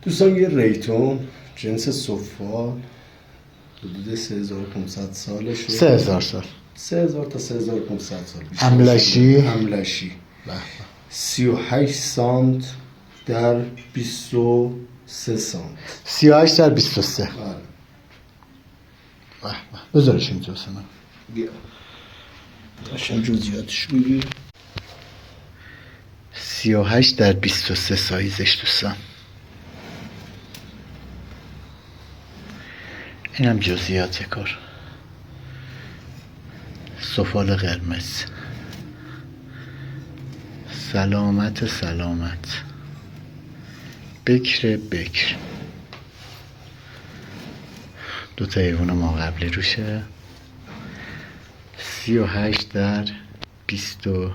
دوستان یه ریتون جنس صفال حدود 3500 سالشه. 3000 سال. 3000 تا 3500 سال. املشی. 38 سانت در 23 سانت. 38 در 23. بله. بذارش اینجا سنم. بیا. داشتم جزئیاتش بگیر. 38 در 23 سایزش دوستان. اینم جزئیات کار. سفال قرمز. سلامت. بکر. دو تا حیوان ما قبلی روشه. 38 در 23.